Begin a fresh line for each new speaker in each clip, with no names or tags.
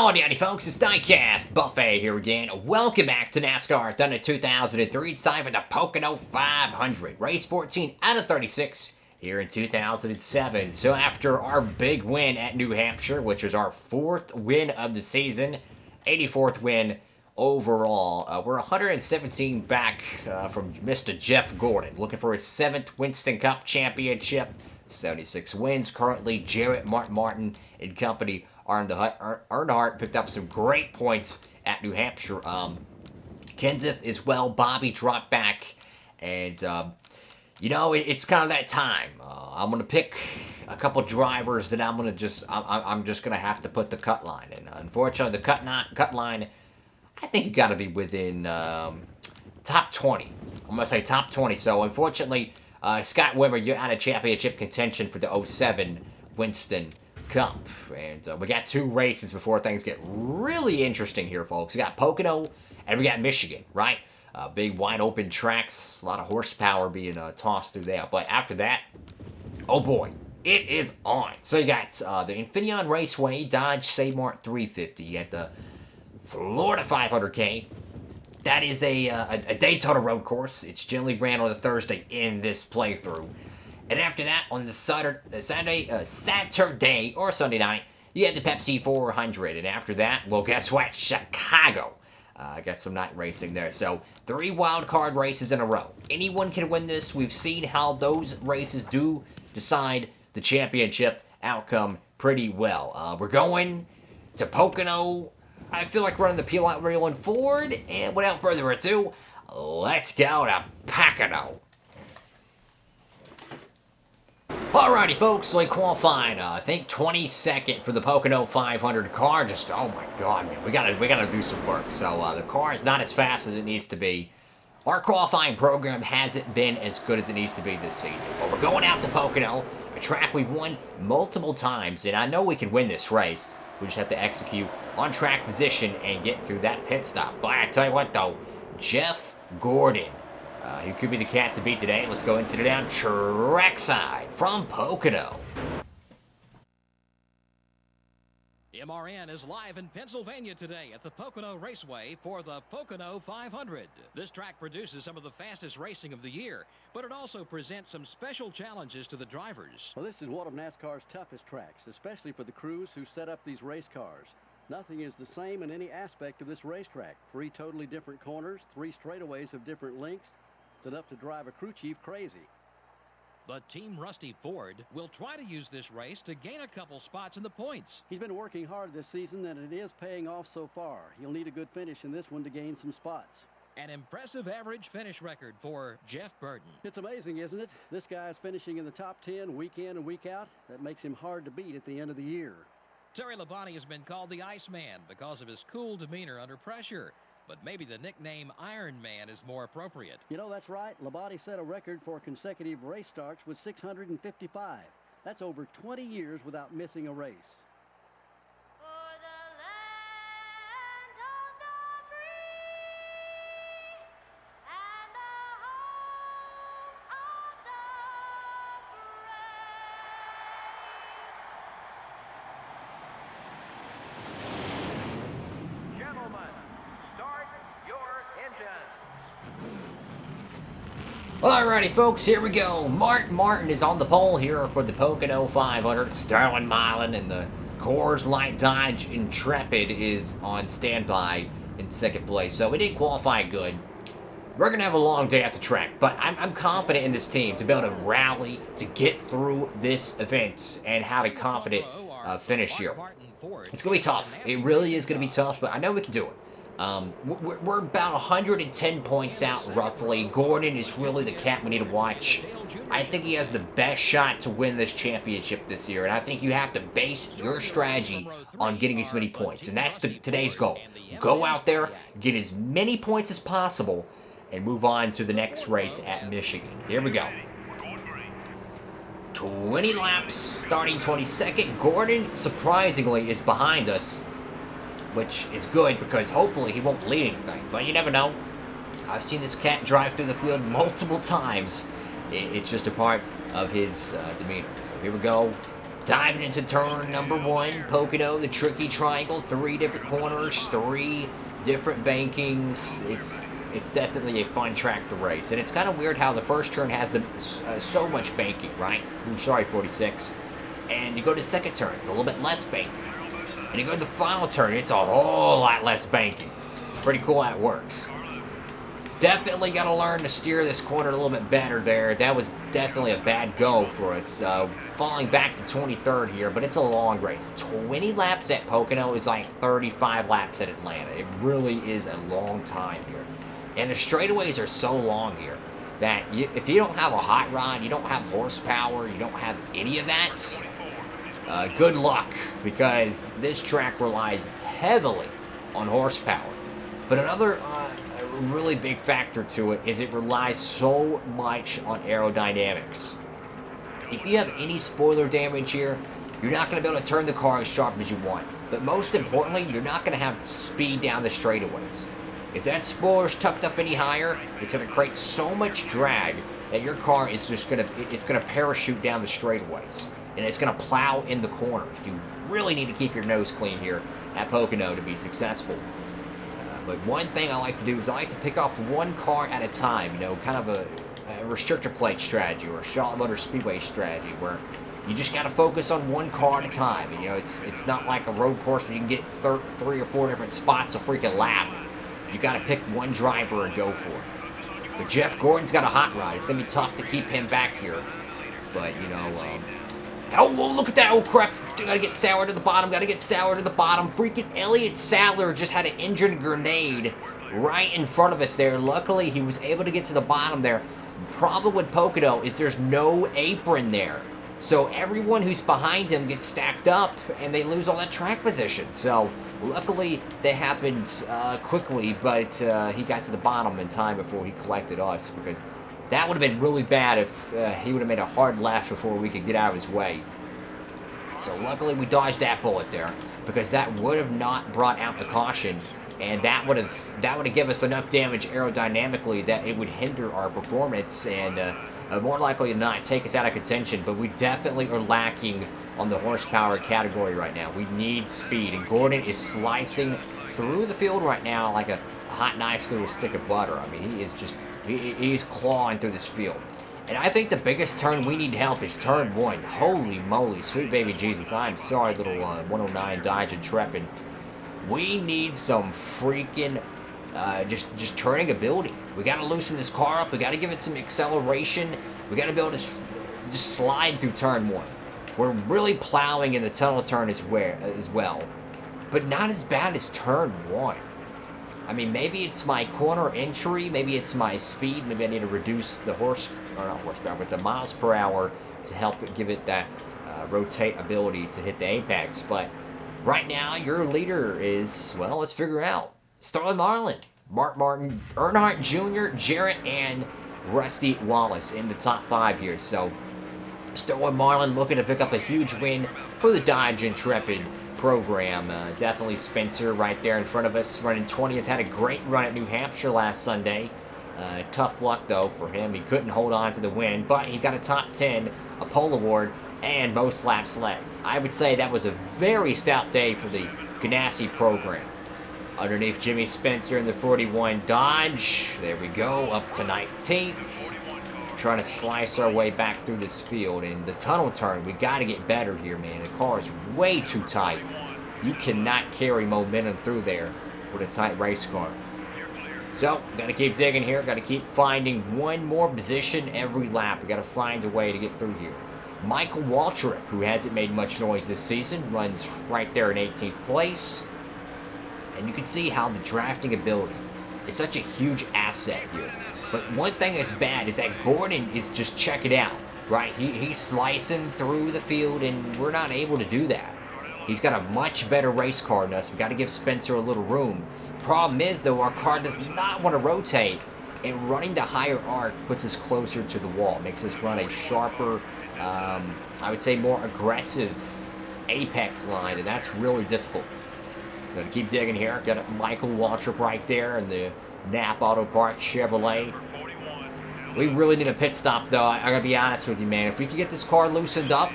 Howdy, folks, it's Diecastbuffet here again. Welcome back to NASCAR, done in 2003. It's time for the Pocono 500. Race 14 out of 36 here in 2007. So after our big win at New Hampshire, which was our 4th win of the season, 84th win overall, we're 117 back from Mr. Jeff Gordon, looking for his 7th Winston Cup championship. 76 wins currently. Jarrett Martin and company Earnhardt picked up some great points at New Hampshire. Kenseth as well. Bobby dropped back. And, you know, it's kind of that time. I'm going to pick a couple drivers that I'm going to have to put the cut line in. Unfortunately, the cut line, I think you got to be within top 20. I'm going to say top 20. So, unfortunately, Scott Wimmer, you're out of championship contention for the 07 Winston Cup. And we got 2 races before things get really interesting here, folks. We got Pocono and we got Michigan, right? Big wide open tracks, a lot of horsepower being tossed through there. But after that, oh boy, it is on. So you got the Infineon Raceway, Dodge Seymour 350 at the Florida 500K. That is a Daytona road course. It's generally ran on a Thursday in this playthrough. And after that, on the Saturday or Sunday night, you had the Pepsi 400. And after that, well, guess what? Chicago. Got some night racing there. So, 3 wild card races in a row. Anyone can win this. We've seen how those races do decide the championship outcome pretty well. We're going to Pocono. I feel like running the peel out reel and forward. And without further ado, let's go to Pocono. Alrighty, folks, so I qualified, I think 22nd for the Pocono 500 car. Just, oh my god, man, we gotta do some work. So, the car is not as fast as it needs to be. Our qualifying program hasn't been as good as it needs to be this season. But we're going out to Pocono, a track we've won multiple times, and I know we can win this race. We just have to execute on track position and get through that pit stop. But I tell you what, though, Jeff Gordon. He could be the cat to beat today. Let's go into the down trackside from Pocono.
MRN is live in Pennsylvania today at the Pocono Raceway for the Pocono 500. This track produces some of the fastest racing of the year, but it also presents some special challenges to the drivers.
Well, this is one of NASCAR's toughest tracks, especially for the crews who set up these race cars. Nothing is the same in any aspect of this racetrack. 3 totally different corners, 3 straightaways of different lengths. It's enough to drive a crew chief crazy.
But Team Rusty Ford will try to use this race to gain a couple spots in the points.
He's been working hard this season, and it is paying off so far. He'll need a good finish in this one to gain some spots.
An impressive average finish record for Jeff Burton.
It's amazing, isn't it? This guy's finishing in the top 10 week in and week out. That makes him hard to beat at the end of the year.
Terry Labonte has been called the Iceman because of his cool demeanor under pressure. But maybe the nickname Iron Man is more appropriate.
You know, that's right. Labonte set a record for consecutive race starts with 655. That's over 20 years without missing a race.
Alrighty, folks, here we go. Mark Martin is on the pole here for the Pocono 500. Sterling Marlin and the Coors Light Dodge Intrepid is on standby in 2nd place. So we didn't qualify good. We're going to have a long day at the track, but I'm confident in this team to be able to rally to get through this event and have a confident finish here. It's going to be tough. It really is going to be tough, but I know we can do it. We're about 110 points out, roughly. Gordon is really the cat we need to watch. I think he has the best shot to win this championship this year, and I think you have to base your strategy on getting as many points, and that's today's goal. Go out there, get as many points as possible, and move on to the next race at Michigan. Here we go. 20 laps, starting 22nd. Gordon, surprisingly, is behind us, which is good because hopefully he won't lead anything. But you never know. I've seen this cat drive through the field multiple times. It's just a part of his demeanor. So here we go. Diving into turn number 1, Pocono, the tricky triangle, 3 different corners, 3 different bankings. It's definitely a fun track to race. And it's kind of weird how the first turn has so much banking, right? I'm sorry, 46. And you go to the second turn, it's a little bit less banking. And you go to the final turn, it's a whole lot less banking. It's pretty cool how it works. Definitely got to learn to steer this corner a little bit better there. That was definitely a bad go for us. Falling back to 23rd here, but it's a long race. 20 laps at Pocono is like 35 laps at Atlanta. It really is a long time here. And the straightaways are so long here that if you don't have a hot rod, you don't have horsepower, you don't have any of that, good luck, because this track relies heavily on horsepower. But another really big factor to it is it relies so much on aerodynamics. If you have any spoiler damage here, you're not going to be able to turn the car as sharp as you want. But most importantly, you're not going to have speed down the straightaways. If that spoiler's tucked up any higher, it's going to create so much drag that your car is just going to parachute down the straightaways. And it's going to plow in the corners. You really need to keep your nose clean here at Pocono to be successful. But one thing I like to do is I like to pick off one car at a time, you know, kind of a restrictor plate strategy or a Charlotte Motor Speedway strategy where you just got to focus on one car at a time. And, you know, it's not like a road course where you can get 3 or 4 different spots a freaking lap. You got to pick one driver and go for it. But Jeff Gordon's got a hot rod. It's going to be tough to keep him back here. But, you know, oh, look at that. Oh, crap. Got to get Sauer to the bottom. Got to get Sauer to the bottom. Freaking Elliott Sadler just had an engine grenade right in front of us there. Luckily, he was able to get to the bottom there. Problem with Pocono is there's no apron there. So everyone who's behind him gets stacked up and they lose all that track position. So luckily, that happened quickly, but he got to the bottom in time before he collected us, because that would have been really bad if he would have made a hard left before we could get out of his way. So luckily we dodged that bullet there, because that would have not brought out the caution, and that would have given us enough damage aerodynamically that it would hinder our performance and more likely than not take us out of contention. But we definitely are lacking on the horsepower category right now. We need speed, and Gordon is slicing through the field right now like a hot knife through a stick of butter. I mean, he is just he's clawing through this field. And I think the biggest turn we need help is turn 1. Holy moly, sweet baby Jesus. I'm sorry, little 109 Dodge Intrepid. We need some freaking just turning ability. We got to loosen this car up. We got to give it some acceleration. We got to be able to just slide through turn 1. We're really plowing in the tunnel turn as well. But not as bad as turn 1. I mean, maybe it's my corner entry, maybe it's my speed, maybe I need to reduce the the miles per hour to help give it that rotate ability to hit the apex. But right now, your leader is, well, let's figure out. Starlin Marlin, Mark Martin, Earnhardt Jr., Jarrett, and Rusty Wallace in the top 5 here. So, Starlin Marlin looking to pick up a huge win for the Dodge Intrepid program. Definitely Spencer right there in front of us, running 20th. Had a great run at New Hampshire last Sunday. Tough luck, though, for him. He couldn't hold on to the win, but he got a top 10, a pole award, and most laps led. I would say that was a very stout day for the Ganassi program. Underneath Jimmy Spencer in the 41 Dodge. There we go, up to 19th. Trying to slice our way back through this field. And the tunnel turn, we got to get better here, man. The car is way too tight. You cannot carry momentum through there with a tight race car. So, got to keep digging here. Got to keep finding one more position every lap. We got to find a way to get through here. Michael Waltrip, who hasn't made much noise this season, runs right there in 18th place. And you can see how the drafting ability is such a huge asset here. But one thing that's bad is that Gordon is just, check it out, right? He's slicing through the field, and we're not able to do that. He's got a much better race car than us. We got to give Spencer a little room. Problem is, though, our car does not want to rotate, and running the higher arc puts us closer to the wall. Makes us run a sharper, I would say more aggressive apex line, and that's really difficult. Gonna keep digging here. Got Michael Waltrip right there in the Knapp Auto Parts Chevrolet. We really need a pit stop, though. I gotta be honest with you, man. If we could get this car loosened up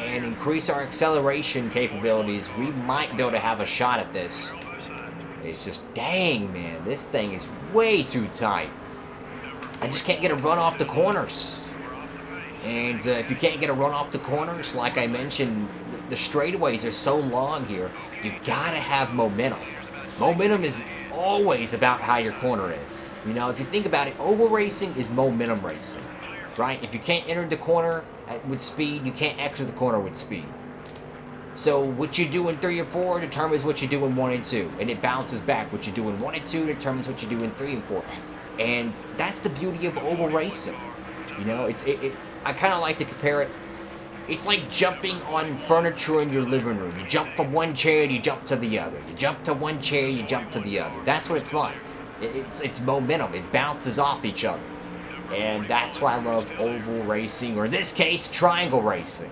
and increase our acceleration capabilities, we might be able to have a shot at this. It's just, dang, man, this thing is way too tight. I just can't get a run off the corners. And if you can't get a run off the corners, like I mentioned, the straightaways are so long here, you gotta have momentum. Momentum is always about how your corner is. You know, if you think about it, oval racing is momentum racing, right? If you can't enter the corner with speed, you can't exit the corner with speed. So what you do in 3 and 4 determines what you do in 1 and 2, and it bounces back. What you do in 1 and 2 determines what you do in 3 and 4, and that's the beauty of oval racing. You know, I kind of like to compare it. It's like jumping on furniture in your living room. You jump from one chair and you jump to the other. You jump to one chair, you jump to the other. That's what it's like. It's momentum. It bounces off each other. And that's why I love oval racing, or in this case, triangle racing.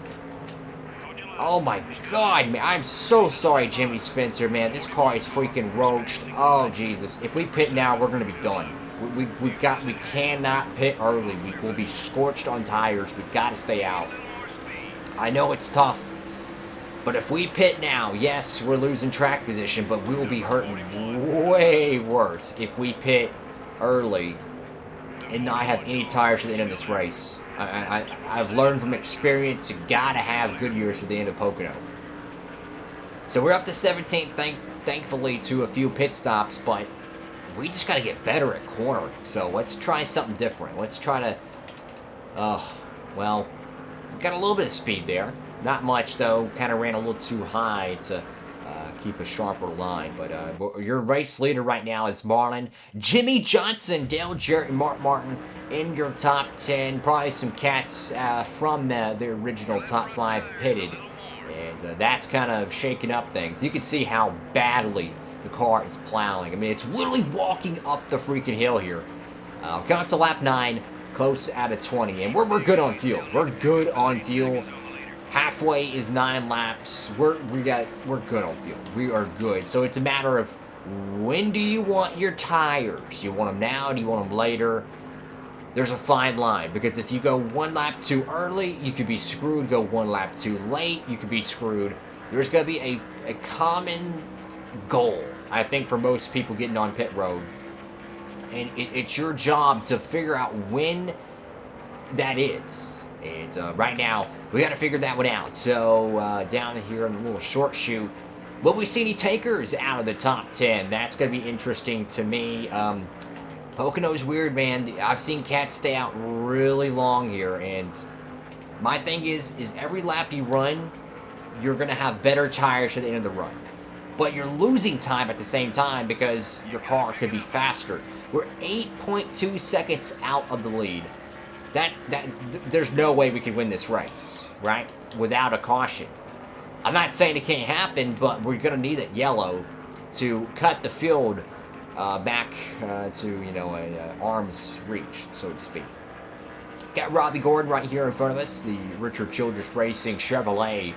Oh my God, man. I'm so sorry, Jimmy Spencer, man. This car is freaking roached. Oh, Jesus. If we pit now, we're going to be done. We cannot pit early. We will be scorched on tires. We've got to stay out. I know it's tough, but if we pit now, yes, we're losing track position, but we will be hurting way worse if we pit early and not have any tires at the end of this race. I've learned from experience, you gotta have good years for the end of Pocono. So we're up to 17th, thankfully, to a few pit stops, but we just gotta get better at cornering. So let's try something different. Let's try to, well, got a little bit of speed there. Not much, though. Kind of ran a little too high to keep a sharper line. But your race leader right now is Marlin. Jimmy Johnson, Dale Jarrett, and Mark Martin in your top 10. Probably some cats from the original top 5 pitted. And that's kind of shaking up things. You can see how badly the car is plowing. I mean, it's literally walking up the freaking hill here. Coming up to lap 9. Close out of 20, and we're good on fuel. We're good on fuel. Halfway is 9 laps. We're good on fuel. We are good. So it's a matter of when do you want your tires? Do you want them now? Do you want them later? There's a fine line, because if you go 1 lap too early, you could be screwed. Go 1 lap too late, you could be screwed. There's going to be a common goal, I think, for most people getting on pit road. And it's your job to figure out when that is. And right now, we got to figure that one out. So down here in the little short chute, will we see any takers out of the top 10? That's going to be interesting to me. Pocono's weird, man. I've seen cats stay out really long here. And my thing is every lap you run, you're going to have better tires at the end of the run. But you're losing time at the same time because your car could be faster. We're 8.2 seconds out of the lead. There's no way we could win this race, right? Without a caution. I'm not saying it can't happen, but we're going to need that yellow to cut the field back to, you know, a arm's reach, so to speak. Got Robbie Gordon right here in front of us, the Richard Childress Racing Chevrolet.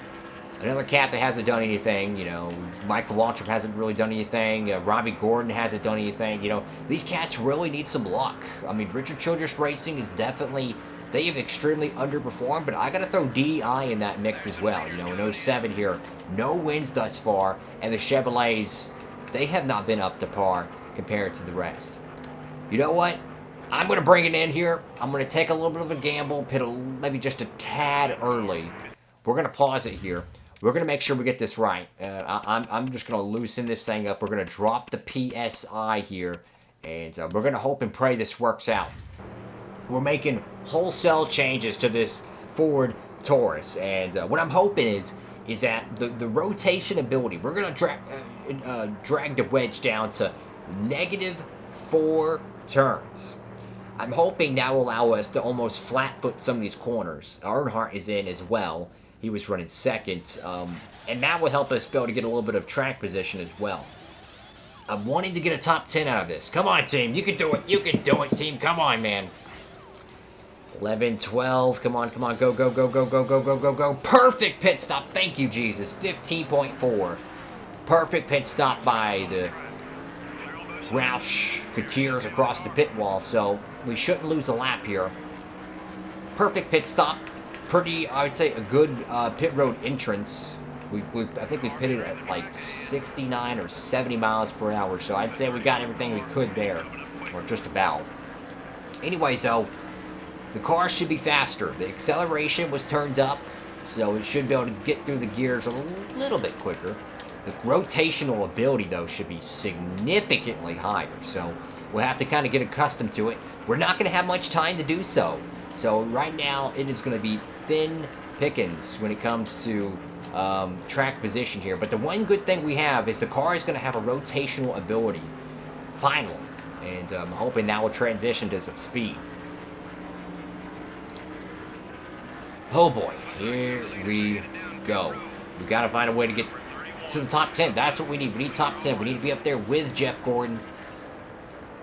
Another cat that hasn't done anything, you know. Michael Waltrip hasn't really done anything. Robbie Gordon hasn't done anything. You know, these cats really need some luck. I mean, Richard Childress Racing is definitely, they have extremely underperformed, but I got to throw DI in that mix as well. You know, in 07 here, no wins thus far, and the Chevrolets, they have not been up to par compared to the rest. You know what? I'm going to bring it in here. I'm going to take a little bit of a gamble, pit maybe just a tad early. We're going to pause it here. We're going to make sure we get this right. I'm just going to loosen this thing up. We're going to drop the PSI here. And we're going to hope and pray this works out. We're making wholesale changes to this Ford Taurus. And what I'm hoping is that the rotation ability, we're going to drag the wedge down to -4 turns. I'm hoping that will allow us to almost flat foot some of these corners. Earnhardt is in as well. He was running second, and that will help us be able to get a little bit of track position as well. I'm wanting to get a top 10 out of this. Come on, team. You can do it. You can do it, team. Come on, man. 11, 12. Come on, come on. Go, go, go, go, go, go, go, go, go. Perfect pit stop. Thank you, Jesus. 15.4. Perfect pit stop by the Roush Coutiers across the pit wall, so we shouldn't lose a lap here. Perfect pit stop. pretty, I would say, a good pit road entrance. I think we pitted at like 69 or 70 miles per hour, so I'd say we got everything we could there, or just about. Anyways, though, the car should be faster. The acceleration was turned up, so it should be able to get through the gears a little bit quicker. The rotational ability, though, should be significantly higher, so we'll have to kind of get accustomed to it. We're not going to have much time to do so. So right now, it is going to be thin pickings when it comes to track position here. But the one good thing we have is the car is going to have a rotational ability, finally. And I'm hoping that will transition to some speed. Oh boy, here we go. We got to find a way to get to the top 10. That's what we need. We need top 10. We need to be up there with Jeff Gordon.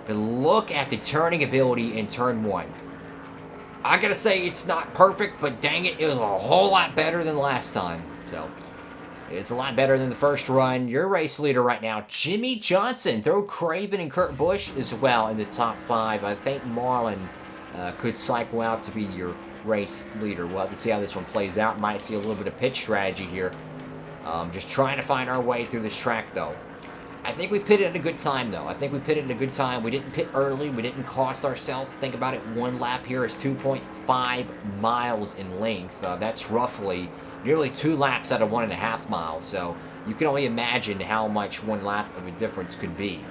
But look at the turning ability in turn 1. I gotta say, it's not perfect, but dang it, it was a whole lot better than last time. So, it's a lot better than the first run. Your race leader right now, Jimmy Johnson. Throw Craven and Kurt Busch as well in the top 5. I think Marlon could cycle out to be your race leader. We'll have to see how this one plays out. Might see a little bit of pitch strategy here. Just trying to find our way through this track, though. I think we pitted at a good time, though. I think we pitted at a good time. We didn't pit early. We didn't cost ourselves. Think about it. One lap here is 2.5 miles in length. That's roughly nearly 2 laps out of 1.5 miles. So you can only imagine how much one lap of a difference could be,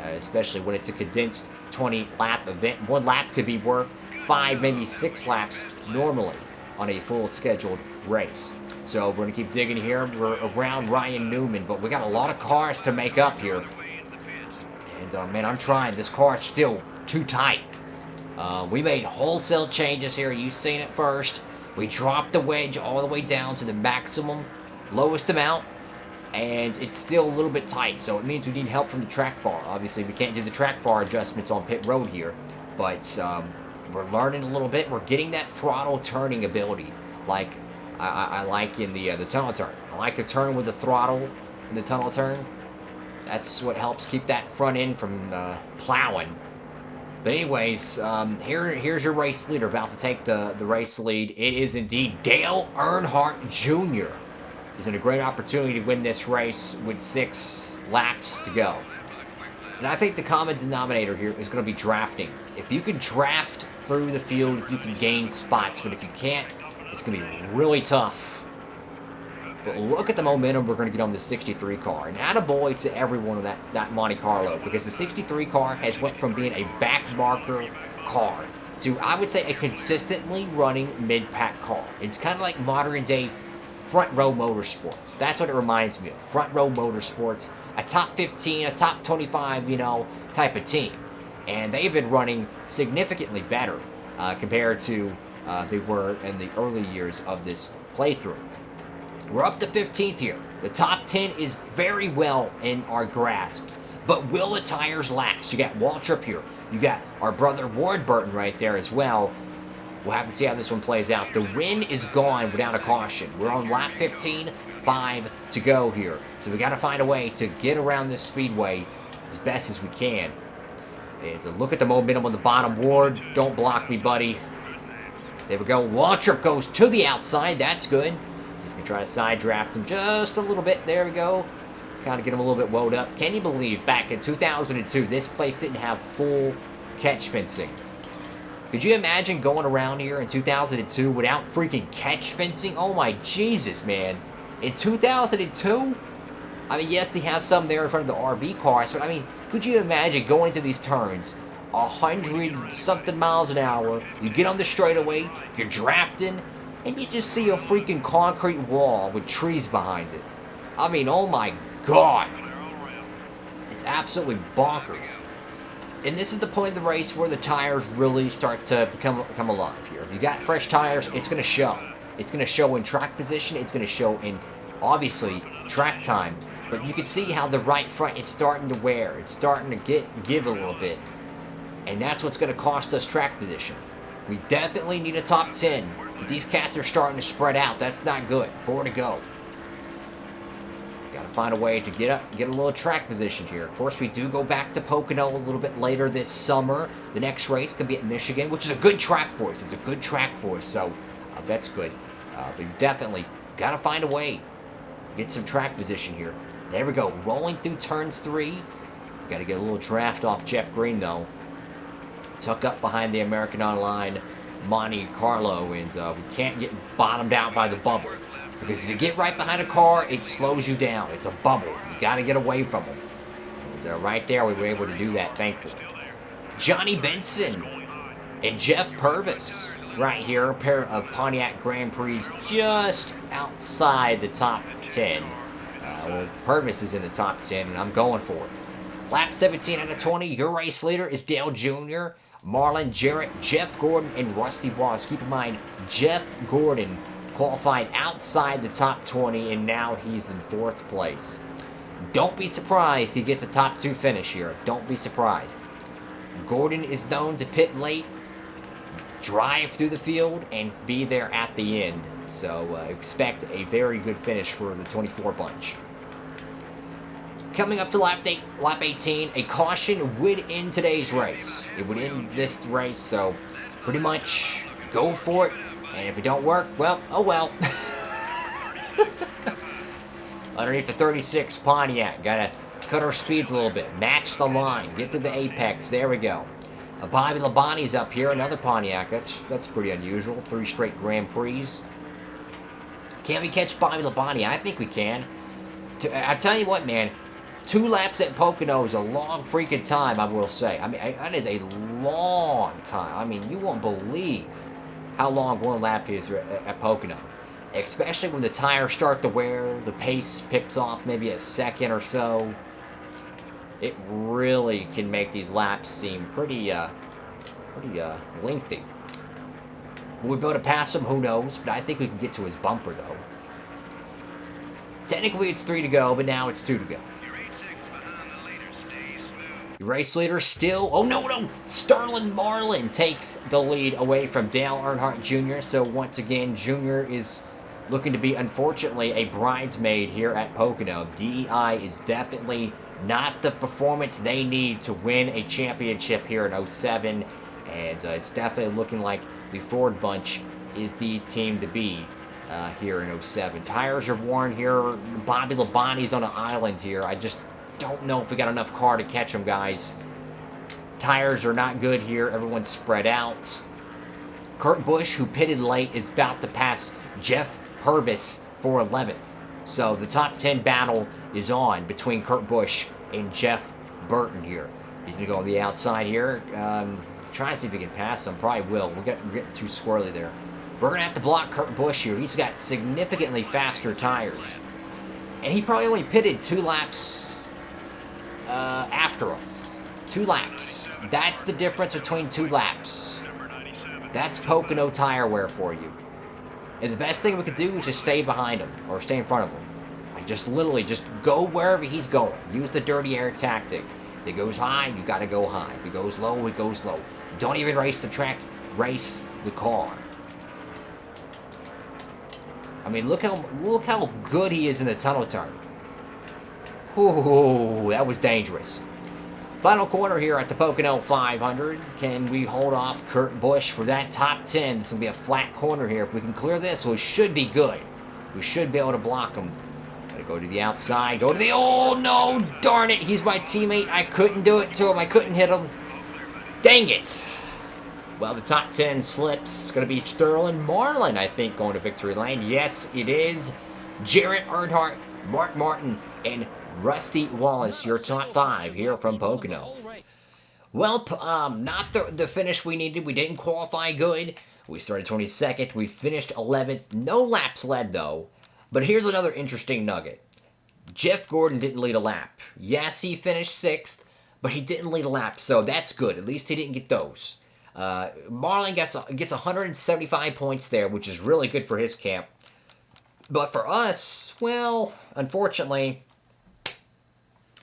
especially when it's a condensed 20-lap event. One lap could be worth 5, maybe 6 laps normally on a full scheduled race. So we're going to keep digging here. We're around Ryan Newman, but we got a lot of cars to make up here. And, man, I'm trying. This car is still too tight. We made wholesale changes here. You've seen it first. We dropped the wedge all the way down to the maximum, lowest amount, and it's still a little bit tight, so it means we need help from the track bar. Obviously, we can't do the track bar adjustments on pit road here, but we're learning a little bit. We're getting that throttle turning ability, like I like in the tunnel turn. I like to turn with the throttle in the tunnel turn. That's what helps keep that front end from plowing. But anyways, here's your race leader about to take the race lead. It is indeed Dale Earnhardt Jr. He's in a great opportunity to win this race with 6 laps to go. And I think the common denominator here is going to be drafting. If you can draft through the field, you can gain spots. But if you can't, it's going to be really tough. But look at the momentum we're going to get on the 63 car. And attaboy to everyone in that Monte Carlo. Because the 63 car has went from being a back marker car to, I would say, a consistently running mid-pack car. It's kind of like modern day front row motorsports. That's what it reminds me of. Front row motorsports. A top 15, a top 25, type of team. And they've been running significantly better compared to they were in the early years of this playthrough. We're up to 15th here. The top 10 is very well in our grasps. But will the tires last? You got Waltrip here. You got our brother Ward Burton right there as well. We'll have to see how this one plays out. The win is gone without a caution. We're on lap 15, 5 to go here. So we got to find a way to get around this speedway as best as we can. And to look at the momentum on the bottom. Ward, don't block me, buddy. There we go. Waltrip goes to the outside. That's good. See if we can try to side draft him just a little bit. There we go. Kind of get him a little bit wound up. Can you believe back in 2002, this place didn't have full catch fencing? Could you imagine going around here in 2002 without freaking catch fencing? Oh my Jesus, man. In 2002? I mean, yes, they have some there in front of the RV cars, but I mean, could you imagine going into these turns 100-something miles an hour, you get on the straightaway, you're drafting, and you just see a freaking concrete wall with trees behind it. I mean, oh my God. It's absolutely bonkers. And this is the point of the race where the tires really start to come alive here. If you got fresh tires, it's going to show. It's going to show in track position. It's going to show in, obviously, track time. But you can see how the right front is starting to wear. It's starting to give a little bit. And that's what's going to cost us track position. We definitely need a top 10. But these cats are starting to spread out. That's not good. 4 to go. Got to find a way to get a little track position here. Of course, we do go back to Pocono a little bit later this summer. The next race could be at Michigan, which is a good track for us. It's a good track for us. So That's good. But you definitely got to find a way. Get some track position here. There we go. Rolling through turns 3. Got to get a little draft off Jeff Green, though. Tuck up behind the American Online Monte Carlo, and we can't get bottomed out by the bubble. Because if you get right behind a car, it slows you down. It's a bubble. You got to get away from them. And right there, we were able to do that, thankfully. Johnny Benson and Jeff Purvis right here. A pair of Pontiac Grand Prix just outside the top 10. Well, Purvis is in the top 10, and I'm going for it. Lap 17 out of 20. Your race leader is Dale Jr., Marlon Jarrett, Jeff Gordon, and Rusty Wallace. Keep in mind, Jeff Gordon qualified outside the top 20, and now he's in 4th place. Don't be surprised he gets a top 2 finish here. Don't be surprised. Gordon is known to pit late, drive through the field, and be there at the end. So expect a very good finish for the 24 bunch. Coming up to lap 18, a caution would end today's race. It would end this race, so pretty much go for it. And if it don't work, well, oh well. Underneath the 36 Pontiac, gotta cut our speeds a little bit, match the line, get to the apex. There we go. Bobby Labonte's up here, another Pontiac. That's pretty unusual. 3 straight Grand Prix. Can we catch Bobby Labonte? I think we can. I tell you what, man. 2 laps at Pocono is a long freaking time, I will say. I mean, that is a long time. I mean, you won't believe how long 1 lap is at Pocono. Especially when the tires start to wear, the pace picks off maybe a second or so. It really can make these laps seem pretty lengthy. Will we be able to pass him? Who knows? But I think we can get to his bumper, though. Technically, it's 3 to go, but now it's 2 to go. Your race leader still... Oh, no! Sterling Marlin takes the lead away from Dale Earnhardt Jr. So, once again, Jr. is looking to be, unfortunately, a bridesmaid here at Pocono. DEI is definitely not the performance they need to win a championship here in 07. And it's definitely looking like the Ford bunch is the team to be here in 07. Tires are worn here. Bobby Labonte's on an island here. I just don't know if we got enough car to catch him, guys. Tires are not good here. Everyone's spread out. Kurt Busch, who pitted late, is about to pass Jeff Purvis for 11th. So the top 10 battle is on between Kurt Busch and Jeff Burton here. He's going to go on the outside here. Trying to see if he can pass him. Probably will. We're getting too squirrely there. We're going to have to block Kurt Busch here. He's got significantly faster tires. And he probably only pitted 2 laps after us. 2 laps. That's the difference between 2 laps. That's Pocono tire wear for you. And the best thing we could do is just stay behind him or stay in front of him. Like just literally just go wherever he's going. Use the dirty air tactic. If it goes high, you got to go high. If it goes low, it goes low. Don't even race the track, race the car. I mean, look how good he is in the tunnel turn. Ooh, that was dangerous. Final corner here at the Pocono 500. Can we hold off Kurt Busch for that top 10? This will be a flat corner here. If we can clear this, we should be good. We should be able to block him. Gotta go to the outside. Go to the... Oh, no! Darn it! He's my teammate. I couldn't do it to him. I couldn't hit him. Dang it! Well, the top 10 slips. It's going to be Sterling Marlin, I think, going to victory lane. Yes, it is. Jarrett Earnhardt, Mark Martin, and Rusty Wallace, your top 5 here from Pocono. Well, not the finish we needed. We didn't qualify good. We started 22nd. We finished 11th. No laps led, though. But here's another interesting nugget. Jeff Gordon didn't lead a lap. Yes, he finished 6th, but he didn't lead a lap, so that's good. At least he didn't get those. Marlin gets 175 points there, which is really good for his camp. But for us, well, unfortunately,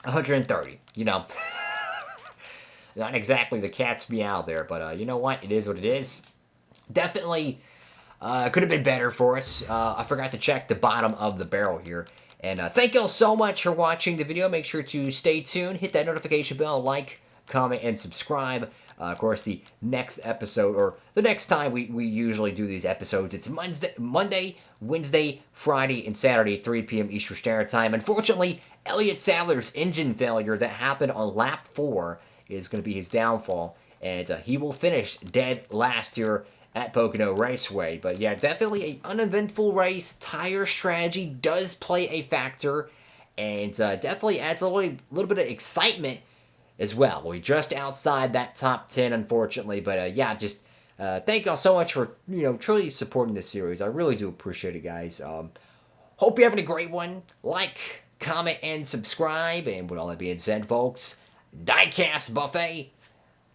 130, you know. Not exactly the cat's meow there, but you know what? It is what it is. Definitely could have been better for us. I forgot to check the bottom of the barrel here. And thank you all so much for watching the video. Make sure to stay tuned, hit that notification bell, like, comment, and subscribe. Of course, the next episode, or the next time we usually do these episodes, it's Monday, Wednesday, Friday, and Saturday at 3 p.m. Eastern Standard Time. Unfortunately, Elliott Sadler's engine failure that happened on lap 4 is going to be his downfall, and he will finish dead last here at Pocono Raceway. But yeah, definitely an uneventful race. Tire strategy does play a factor, and definitely adds a little bit of excitement as well. We're just outside that top 10, unfortunately. But yeah, just thank y'all so much for truly supporting this series. I really do appreciate it, guys. Hope you're having a great one. Like, comment, and subscribe. And with all that being said, folks, Diecast Buffet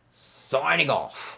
signing off.